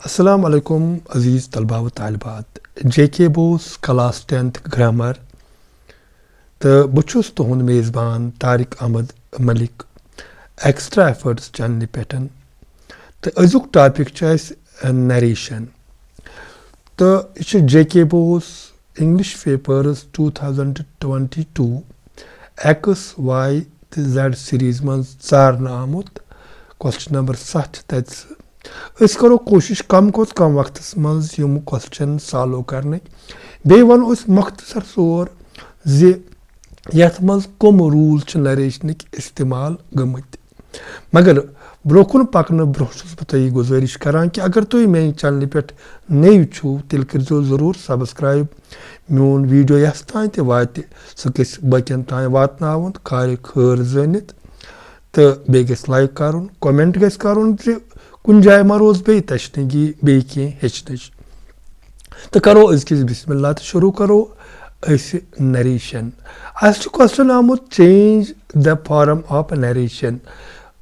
Assalamu alaikum aziz talba wa talibat. Jkbose class 10th grammar. The butchus tuhund mezban Tariq Ahmad Malik. Extra efforts channel pattern. The azuk topic is narration. The Jkbose English papers 2022 X Y Z series manz zarna amut. Question number 7 that's أسۍ करो कोशिश कम खोत कम workers मंज यम question solve करने बे one उस मुख्तसर तौर ज यथ मंज कम रूल छ नरेशनिक इस्तेमाल गमत मगर ब्रोकुन पकन ब्रो छुस बह तय गुजारिश करान कि अगर तुम मेन चैनल पे नव छो तेल करो जरूर सब्सक्राइब मोन वीडियो यस तान ते वात सह गस बकन तान वातनावन खार खर जनित तो बे गस लाइक करन कमेंट गस करन कुन जाय मा रोज बे तशनगी बे की हेचनच तो करो अजकिस बिस्मिल्लाह तो शुरू करो अस नरेशन अस क्वेश्चन आमुत change the form of narration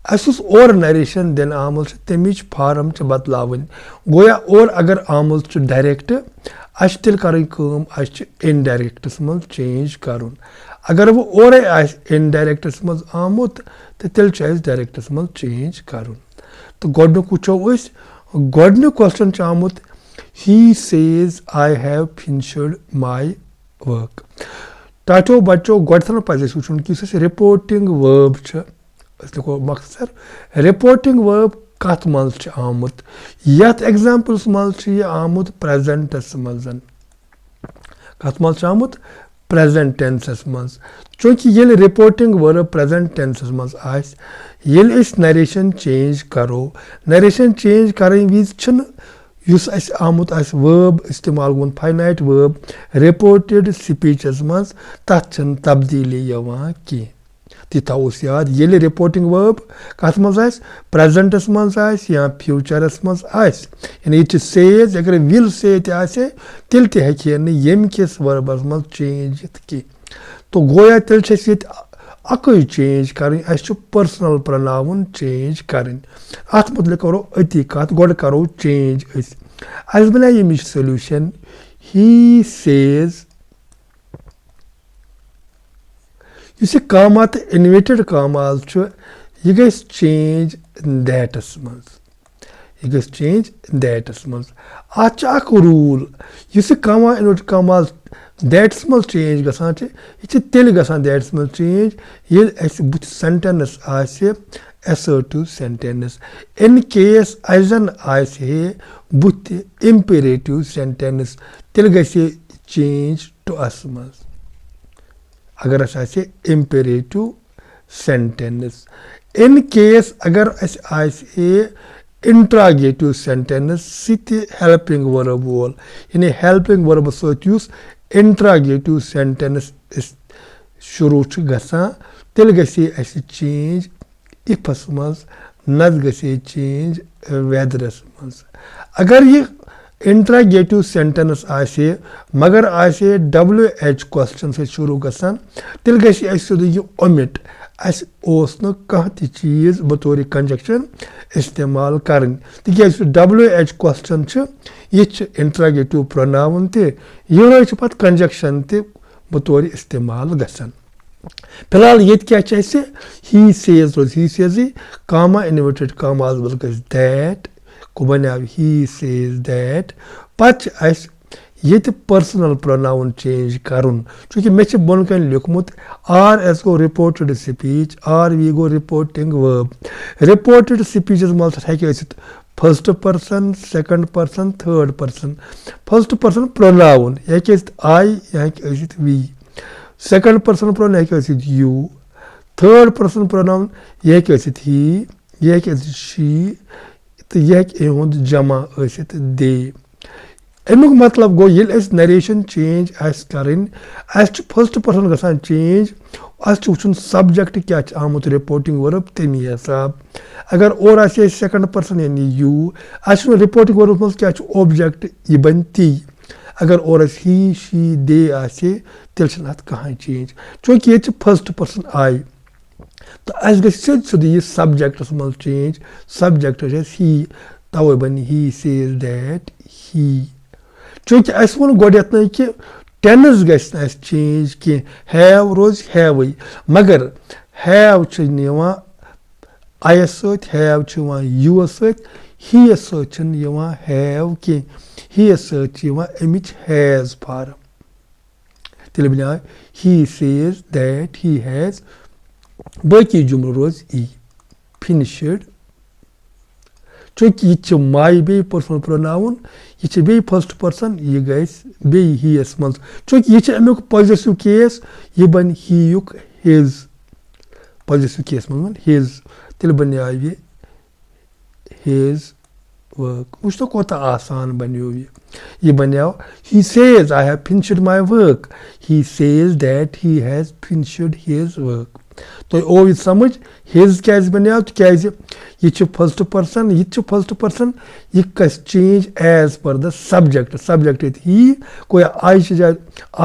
अस और नरेशन दिन आमुल तमिच फॉर्म च बदलावन गोया और अगर आमुल डायरेक्ट अस तिल करन काम अस इनडायरेक्टस मज चेंज करन अगर वो और इनडायरेक्टस मज आमुत तो तिल डायरेक्टस मज चेंज करन तो गोडनुक वुचो अस गोडनुक क्वेश्चन छ आमुत he says I have finished my work टाटो बच्चो गोडथन पज वुचन कि रिपोर्टिंग वर्ब छ अस देखो मकसद रिपोर्टिंग वर्ब कत मज छ आमुत यत एग्जांपल्स मज छ ये आमुत प्रेजेंटस मजन कत मज छ आमुत प्रेजेंट टेंसस मज चूंकि ये रिपोर्टिंग वर्ब प्रेजेंट टेंसस मज आस ये नरेशन चेंज करो नरेशन चेंज करें विज छन युस अस आमुत अस वर्ब इस्तेमाल गुन फाइनाइट वर्ब रिपोर्टेड स्पीचस मज तथ छन तब्दीली यवान की ति थाउस याद ये रिपोर्टिंग वर्ब कत मज आस प्रेजेंटस मज आस या फ्यूचरस मज आस यानी ये सेज अगर विल से ते आसे तिल ते हेके न यम किस वर्बस मज चेंज की तो गोया तिल छस ये अकई चेंज करें अस पर्सनल प्रोनाउन चेंज करें अत मुतलिक करो अति कत गोड करो चेंज अस बना यमिश सोल्यूशन ही सेज इस कामा तो इन्वेटेड कामाल यह गई चेंज दैटस मज यह गई चेंज दैटस मज अख रूल इस कामा इन्वेटेड कामाल दैट्स मज चेंज गसान यह तेल गसान दैट्स मज चेंज ये बुथ सेंटेंस आसे असर्टिव सेंटेंस इन केस अजन आसे बुथ इंपेरेटिव सेंटेंस तेल गसे चेंज टू अस मज अगर आसे इंपेरेटिव सेंटेंस इन केस अगर आसे इंट्रागेटिव सेंटेंस सित हेल्पिंग वर्ब वोल यानी हेल्पिंग वर्ब सत इंट्रागेटिव सेंटेंस शुरू गसान तेल गसे चेंज इफस मज नत गसे चेंज वेदरस मज अगर ये इंट्रागेटिव सेंटेंस आसे मगर आसे WH क्वेश्चन से शुरू गसान तेल गसे सोद ये ओमिट अस ओस न कह चीज बतौर कंजक्शन इस्तेमाल करन तिक WH क्वेश्चन ये इंट्रागेटिव प्रोनाउन ते ये पत कंजक्शन ते बतौर इस्तेमाल गसान फिलहाल ये क्या ही सेज रोज ही says comma inverted comma that को बनाव ही सेज दैट पच अस ये पर्सनल प्रोनाउन चेंज करन चूंकि मे बोन कन लिखमुत आर एस गो रिपोर्टेड स्पीच आर वी गो रिपोर्टिंग वर्ब रिपोर्टेड स्पीचेस मल हे first person second person third person first person pronoun हे आई हे वी सेकंड पर्सन प्रोनाउन हे यू थर्ड पर्सन प्रोनाउन ये ही ये शी तो यह जमा दे अमुक मतलब गो ये नरेशन चेंज करें फर्स्ट पर्सन गसान चेंज वुचन सब्जेक्ट क्या आमुत रिपोर्टिंग वर्ब तमी हिसाब अगर और सेकंड पर्सन यानी यू रिपोर्टिंग वर्ब मज क्या ऑब्जेक्ट यह बन ती अगर और ही शी दे आसे तेल अत कहां चेंज चूंकि ये फर्स्ट पर्सन आई तो अस गि सब्जेक्टस मज चेंज सब्जेक्ट ही تَوَے بَنہِ he says that he. چوٗنٛکہِ اَسہِ ووٚن گۄڈٮ۪تھٕے کہِ ٹٮ۪نٕس گژھِ نہٕ اَسہِ چینٛج کینٛہہ ہیو روزِ ہیوٕے مگر ہیو چھِ یِوان آیَس سۭتۍ ہیو چھِ یِوان یوٗوَس سۭتۍ ہیَس سۭتۍ چھِنہٕ یِوان ہیو کینٛہہ ہیَس سۭتۍ چھِ یِوان اَمِچ ہیز فارم تیٚلہِ بَنیٛاو he says that he has باقٕے جُملہٕ روزِ ای فِنِشٕڈ چوٗنٛکہِ یہِ تہِ چھِ ماے بیٚیہِ پٔرسنل پرٛوناوُن یہِ چھِ بیٚیہِ فٔسٹ پٔرسن یہِ گژھِ بیٚیہِ ہیَس منٛز چوٗنٛکہِ یہِ چھِ اَمیُک پازِٹِو کیس یہِ بَنہِ ہی یُک ہِز پازِٹِو کیس منٛز بَنہِ ہِز تیٚلہِ بَنیٛاو یہِ ہِز ؤرٕک وٕچھ تو کوتاہ آسان بَنیو یہِ بَنیٛاو he says I have finished my work he says that he has finished his work تۄہہِ اوٚو یہِ سَمٕجھ ہِز کیٛازِ بَنیٛاو تِکیٛازِ یہِ چھِ فٔسٹ پٔرسن یہِ تہِ چھُ فٔسٹ پٔرسن یہِ گژھِ change as per the subject subject ییٚتہِ ہی گوٚو آیہِ چھِ جایہِ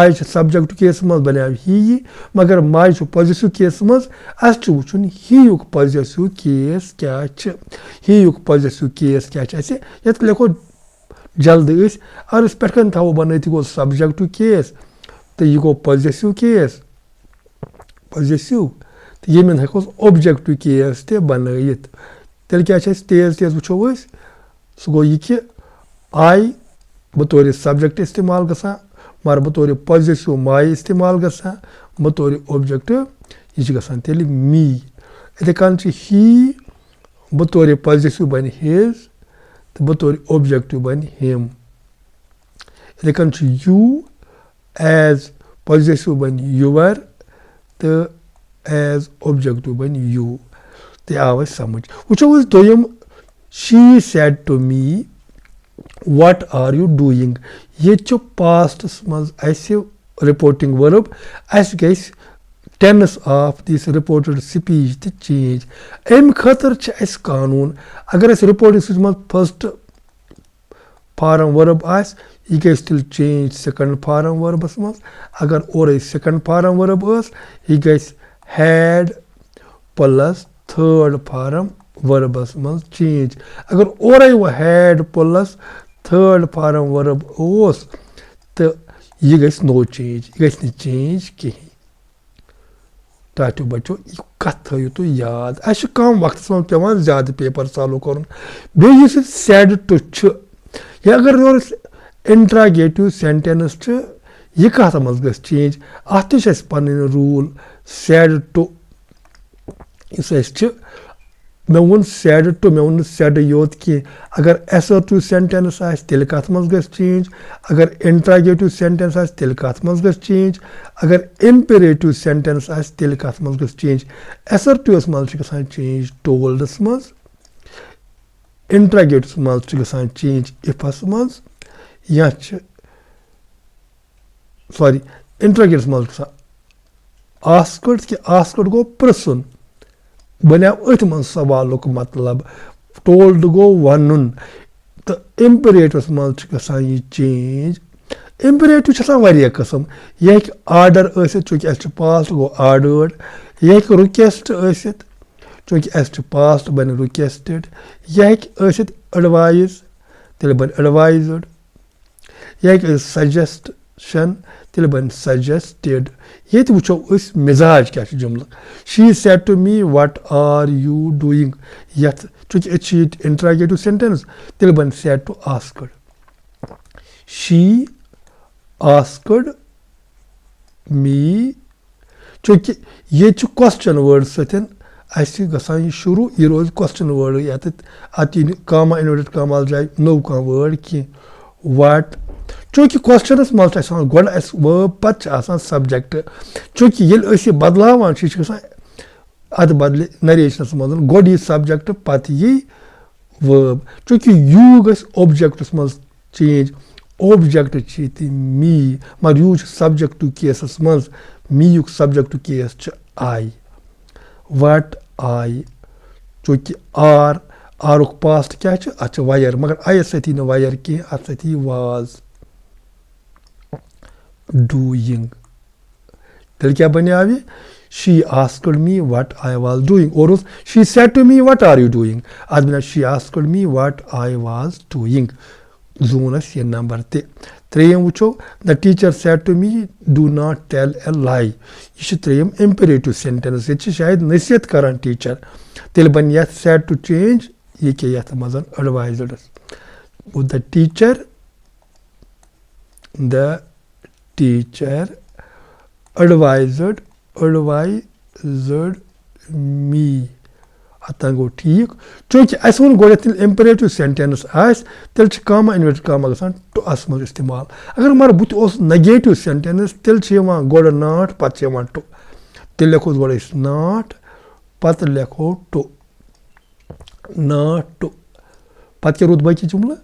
آیہِ چھِ سبجکٹ کیسَس منٛز بَنیٛاو ہی مگر ماجہِ چھُ پازِٹِو کیسَس منٛز اَسہِ چھُ وٕچھُن ہی یُک پازِٹِو کیس کیٛاہ چھِ ہی یُک پازِٹِو کیس کیٛاہ چھِ اَسہِ یَتھ لیکھو جلدی أسۍ اگر أسۍ پٮ۪ٹھٕ کَنۍ تھاوو بَنٲیِتھ یہِ گوٚو سبجکٹِو کیس تہٕ یہِ گوٚو پازِٹِو کیس پازِٹِو تہٕ ییٚمہِ اَندٕ ہٮ۪کوس اوبجکٹِو کیس تہِ بَنٲیِتھ تیٚلہِ کیٛاہ چھِ اَسہِ تیز تیز وٕچھو أسۍ سُہ گوٚو یہِ کہِ آی بطورِ سبجکٹ اِستعمال گژھان مگر بطورِ پازِٹِو ماے اِستعمال گژھان بطورِ اوبجکٹ یہِ چھِ گژھان تیٚلہِ می یِتھَے کٔنۍ چھِ ہی بطورِ پازِٹِو بَنہِ ہِز تہٕ بطورِ اوبجکٹِو بَنہِ ہِم یِتھَے کٔنۍ چھُ یوٗ ایز پازِٹِو بَنہِ یُوَر تہٕ ایز اوبجکٹِو بَنہِ یوٗ تہِ آو اَسہِ سَمٕجھ وٕچھو أسۍ دوٚیِم شی said to me what are you doing ییٚتہِ چھُ پاسٹَس منٛز اَسہِ رِپوٹِنٛگ ؤرٕب اَسہِ گژھِ ٹٮ۪نٕس آف دِس رِپوٹٕڈ سٕپیٖچ تہِ چینٛج اَمہِ خٲطرٕ چھِ اَسہِ قانوٗن اگر اَسہِ رِپوٹِنٛگ سٕپیٖچ منٛز فٔسٹ فارم ؤرٕب آسہِ یہِ گژھِ تیٚلہِ چینٛج سٮ۪کنٛڈ فارم ؤربَس منٛز اگر اورَے سٮ۪کنٛڈ فارم ؤرٕب ٲس یہِ گژھِ ہیڈ پٕلس تھٲڈ فارم ؤربَس منٛز چینٛج اگر اورَے وۄنۍ ہیڈ پٕلس تھٲڈ فارم ؤرٕب اوس تہٕ یہِ گژھِ نو چینٛج یہِ گژھِ نہٕ چینٛج کِہیٖنۍ ٹاٹیو بَچو یہِ کَتھ تھٲیِو تُہۍ یاد اَسہِ چھُ کَم وقتَس منٛز پٮ۪وان زیادٕ پیپر سالوٗ کَرُن بیٚیہِ یُس یہِ سیڈ ٹُو چھُ یا اگر یورٕ اِنٹرٛاگیٹِو سٮ۪نٹٮ۪نٕس چھِ یہِ کَتھ منٛز گژھِ چینٛج اَتھ تہِ چھِ اَسہِ پَنٕنۍ روٗل سیڈ ٹُو یُس اَسہِ چھِ مےٚ ووٚن سیڈ ٹُو مےٚ ووٚن نہٕ سیڈٕے یوت کینٛہہ اگر ایسٲرٹِو سٮ۪نٹٮ۪نٕس آسہِ تیٚلہِ کَتھ منٛز گژھِ چینٛج اگر اِنٹرٛاگیٹِو سٮ۪نٹٮ۪نٕس آسہِ تیٚلہِ کَتھ منٛز گژھِ چینٛج اگر اِمپیریٹِو سٮ۪نٹٮ۪نٕس آسہِ تیٚلہِ کَتھ منٛز گژھِ چینٛج ایسٲرٹِوَس منٛز چھِ گژھان چینٛج ٹولڈَس منٛز اِنٹرٛاگیٹِوَس منٛز چھِ گژھان چینٛج اِفَس منٛز یا چھِ سوری اِنٹرٛاگیٹَس منٛز چھِ گژھان آسکٕڈ کہِ آسکٕڈ گوٚو پِرٛژھُن بَنیٛاو أتھۍ منٛز سوالُک مطلب ٹولڈ گوٚو وَنُن تہٕ اِمپریٹِوَس منٛز چھِ گژھان یہِ چینٛج اِمپریٹِو چھِ آسان واریاہ قٕسٕم یہِ ہیٚکہِ آرڈَر ٲسِتھ چوٗنٛکہِ اَسہِ چھُ پاسٹ گوٚو آرڈٲڈ یہِ ہیٚکہِ رُکٮ۪سٹ ٲسِتھ چوٗنٛکہِ اَسہِ چھُ پاسٹ بَنہِ رُکٮ۪سٹٕڈ یہِ ہیٚکہِ ٲسِتھ اٮ۪ڈوایِز تیٚلہِ بَنہِ اٮ۪ڈوایزٕڈ یہِ ہیٚکہِ ٲسِتھ سَجَسشَن تیٚلہِ بَنہِ سَجَسٹِڈ ییٚتہِ وٕچھو أسۍ مِزاج کیٛاہ چھُ جُملہٕ she said to me what are you doing یَتھ چوٗنٛکہِ أسۍ چھِ ییٚتہِ اِنٹرٛاگیٹِو سٮ۪نٹٮ۪نٕس تیٚلہِ بَنہِ سیڈ ٹُو آسکٕڈ شی آسکٕڈ می چوٗنٛکہِ ییٚتہِ چھُ کوسچن وٲڈ سۭتۍ اَسہِ گژھان یہِ شروٗع یہِ روزِ کوسچن وٲڈٕے یَتٮ۪تھ اَتھ یی نہٕ کاما اِنوٲٹِڈ کامال جایہِ نوٚو کانٛہہ وٲڈ کینٛہہ وٹ چوٗنٛکہِ کوسچنَس منٛز چھُ اَسہِ آسان گۄڈٕ اَسہِ وٲب پَتہٕ چھِ آسان سَبجَکٹ چوٗنٛکہِ ییٚلہِ أسۍ یہِ بَدلاوان چھِ یہِ چھِ گژھان اَدٕ بدلہِ نَریشنَس منٛز گۄڈٕ یی سَبجَکٹ پَتہٕ یی وٲب چوٗنٛکہِ یوٗ گژھِ اوبجَکٹَس منٛز چینٛج اوبجَکٹ چھِ ییٚتہِ می مگر یوٗ چھُ سَبجَکٹِو کیسَس منٛز می یُک سَبجَکٹِو کیس چھُ آی وٹ آی چوٗنٛکہِ آر آرُک پاسٹ کیٛاہ چھُ اَتھ چھِ وَیَر مگر آیَس سۭتۍ یی نہٕ وَیَر کینٛہہ اَتھ سۭتۍ یی واز ڈوٗیِنٛگ تیٚلہِ کیٛاہ بَنیٛاو یہِ she asked me what I was doing. Or she said to me, what are you doing? Admina, she asked me what I was doing. Zonas ye number te. Treyam wucho, the teacher said to me, do not tell a lie. Ish treyam imperative sentence. Ish shayad nasiyat karan teacher. Tilban yet said to change, ye ke yat mazan advised us. The teacher advised me. Atan go ठीक चूंकि अस वो गोत imperative sentence आस तेल कामा inverted comma गसान to us मज इस्तेमाल अगर मार बुत ओस नेगेटिव सेंटेंस तेल गोड नॉट पत टू तेल लेखो गोड इस नॉट पत लेखो टू नॉट टू पत के रूद बाकी जुमला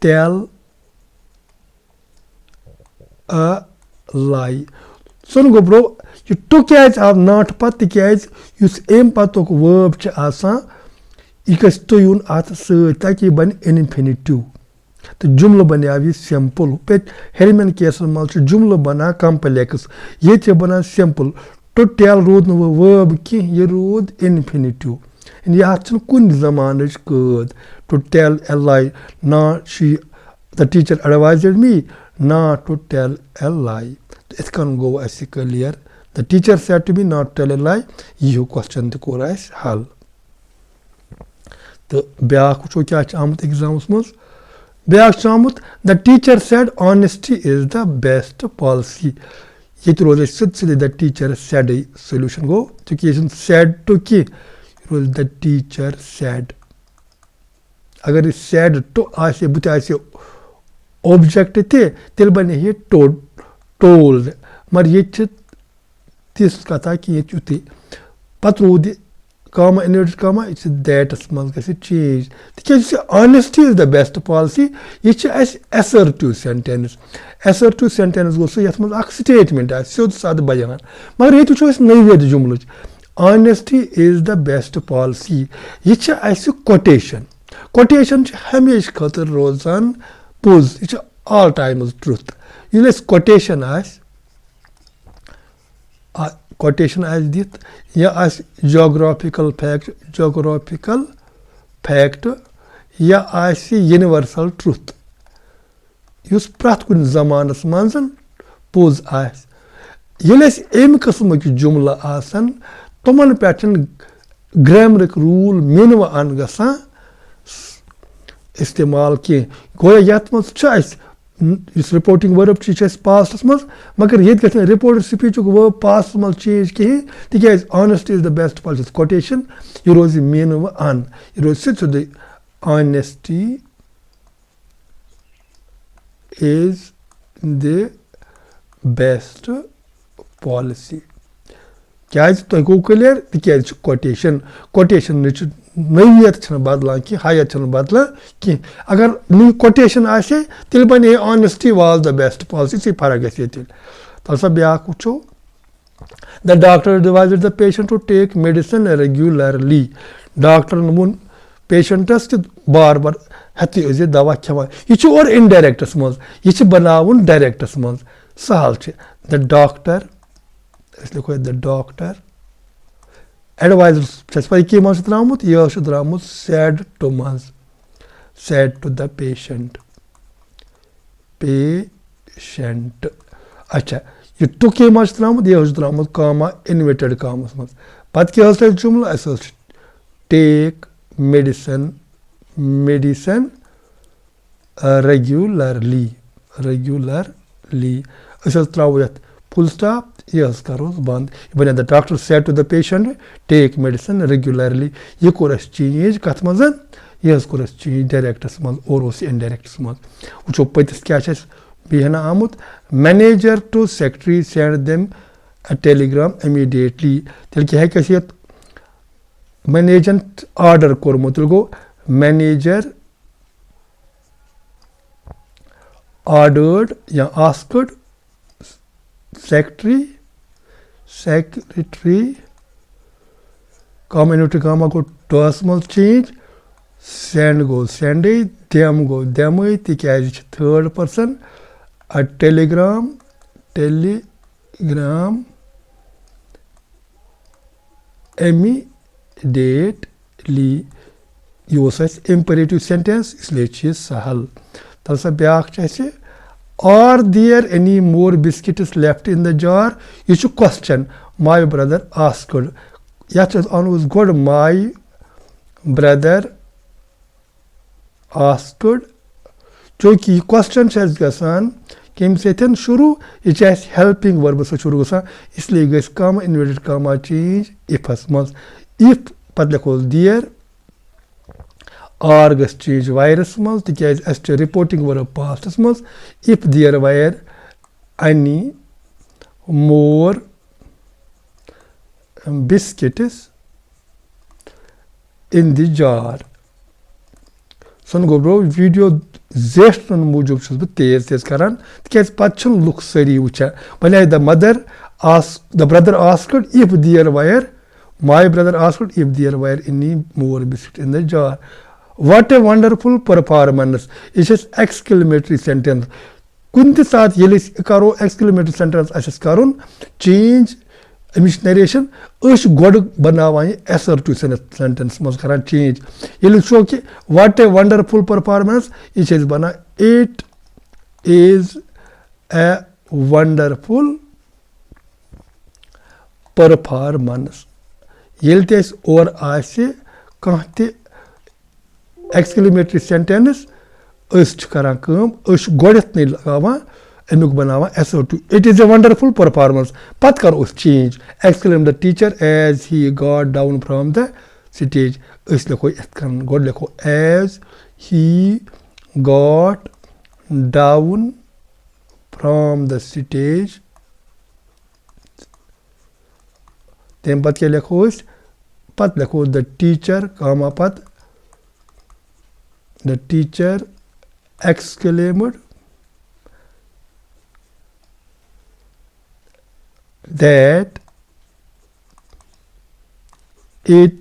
tell a lie. Son go bro, you took as of not patikaz, use empatok verb ch asa, ikastoyun at sir taki ban infinitive. The jumla banavi simple. Pet Herman case mulch jumla bana complex. Yet bana simple. To tell road no verb ki ye road infinitive. And yachin kun zamanage good. To tell a lie. Na she the teacher advised me not to tell a lie. It can go as clear. The teacher said to me not tell a lie. You question the chorus hal. The Beak Chochat exams must. Beak Chamut, the teacher said honesty is the best policy. It was a successfully the teacher said a solution go. Education said to key. It was the teacher said. Agar it said to I say but I say object te till bane he told mar yech this kata ki yechuti patrudi comma inverted comma it's that small gets change because honesty is the best policy which is assertive sentence goes so yasmal ak statement as so sad bayan magar ye choice nahi ved jumla honesty is the best policy which is quotation hamish khatar rozan pose it's all time is truth. You know quotation as this yeah as geographical fact yeah as universal truth. Use prat kun zamanas manzan pose as yeles em qism ki jumla asan toman pattern grammaric rule minwa an gasa इस्तेमाल किए गोया यात मस choice इस reporting verb चीज past मस मगर ये कहते हैं रिपोर्ट स्पीच को वर्ब पास्ट मस चेंज किए because honesty is the best policy quotation you roz mean an you roz sit to the honesty is the best policy क्या तो को क्लियर because quotation निच नवीयत छन बदला कि हायत छन बदला कि अगर न्यू कोटेशन आसे तिल बने honesty was the best policy सी फरक है तिल तलसा ब्या कुछो the doctor advised the patient to take medicine regularly doctor नमुन patient स्ट बार-बार हति अजे दवा खवा ये छ और indirect समझ ये छ बनावन direct समझ सहल छ the doctor इसलिए कोई the doctor advisors specify ki mas dramut ye should dramut said to the patient acha you took ki mas dramut ye should dramut comma inverted commas mas pat ki hasal jumla asal take medicine regularly asal trawat full stop yes karos band when the doctor said to the patient take medicine regularly ye course change katmazan yes course change direct small or indirect small ucho patis kya behna amut manager to secretary send them a telegram immediately tel ki hai kasiyat management order kormut go manager ordered ya asked secretary comma into comma go decimal change send them the third person a telegram immediately یہِ اوس اَسہِ اِمپریٹِو sentences اِسلیے چھِ یہِ سہل تَلہٕ سا بیٛاکھ چھِ اَسہِ are there any more biscuits left in the jar یہِ چھُ کوسچن ماے برٛدر آسکٕڈ یَتھ چھُ اَسہِ اَنُن گۄڈٕ ماے برٛدر آسکٕڈ چوٗنٛکہِ یہِ کوسچن چھُ اَسہِ گژھان کَمہِ سۭتۍ شروٗع یہِ چھِ اَسہِ ہیلپِنٛگ ؤربہٕ سۭتۍ شروٗع گژھان اِسلیے گژھِ کاما اِنوٲٹِڈ کاما چینج اِفَس منٛز اِف پَتہٕ لیکھوس دِیر آر گژھِ چینج وایرَس منٛز تِکیٛازِ اَسہِ چھِ رِپوٹِنٛگ ؤرٕب پاسٹَس منٛز if there were any more biscuits in the jar سون گوٚو برو ویٖڈیو زیٹھنہٕ موٗجوٗب چھُس بہٕ تیز تیز کَران تِکیٛازِ پَتہٕ چھِنہٕ لُکھ سٲری وٕچھان وۄنۍ I the brother asked if there were my brother asked if there were any more biscuit in the jar what a wonderful performance یہِ چھِ اَسہِ ایٚکٕسکٕلمیٹری سٮ۪نٹٮ۪نٕس کُنہِ تہِ ساتہٕ ییٚلہِ أسۍ کَرو ایٚکٕسکٕلمیٹری سٮ۪نٹٮ۪نٕس آسہِ اَسہِ کَرُن چینج اَمِچ نَریشَن أسۍ چھِ گۄڈٕ بَناوان یہِ ایٚسَرٹِو سٮ۪نٹٮ۪نٕس منٛز کَران چینج ییٚلہِ وٕچھو کہِ واٹ اے وَنڈَرفُل پٔرفارمٮ۪نٕس یہِ چھِ أسۍ بَنان it is a wonderful performance ییٚلہِ تہِ اَسہِ اورٕ آسہِ کانٛہہ تہِ ایٚکٕسکٕلمیٹری سٮ۪نٹٮ۪نٕس أسۍ چھِ کَران کٲم أسۍ چھِ گۄڈٮ۪تھٕے لگاوان اَمیُک بَناوان assertive it is a wonderful performance پَتہٕ کَرو أسۍ change exclaim the teacher as he got down from the stage أسۍ لیکھو یِتھ کٔنۍ گۄڈٕ لیکھو as he got down from the stage تَمہِ پَتہٕ کیٛاہ لیکھو أسۍ پَتہٕ لیکھو دَ ٹیٖچَر کاما پَتہٕ دَ ٹیٖچَر ایٚکٕسکلیمٕڈ دیٹ اِٹ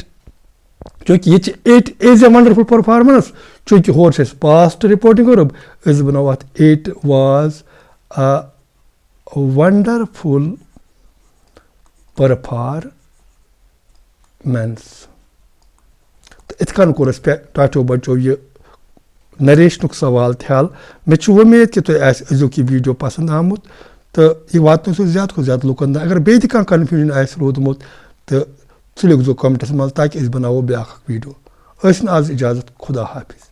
چوٗنٛکہِ ییٚتہِ چھِ it is a wonderful performance چوٗنٛکہِ ہورٕ چھِ اَسہِ پاسٹ رِپوٹِنٛگ ؤرٕب أسۍ بَناوو اَتھ اِٹ واز اَ وَنڈَرفُل پٔرفارمٮ۪نٕس تہٕ یِتھ کٔنۍ کوٚر اَسہِ ٹاٹو بَچو یہِ نَریشنُک سوال تہِ حل مےٚ چھُ وُمید کہِ تۄہہِ آسہِ أزیُک یہِ ویٖڈیو پَسنٛد آمُت تہٕ یہِ واتنٲیزیو زیادٕ کھۄتہٕ زیادٕ لُکَن تام اگر بیٚیہِ تہِ کانٛہہ کَنفیوٗجَن آسہِ روٗدمُت تہٕ ژٕ لیکھزیو کَمنٹَس منٛز تاکہِ أسۍ بَناوو بیٛاکھ اَکھ ویٖڈیو ٲسِن آز اِجازت خُدا حافِظ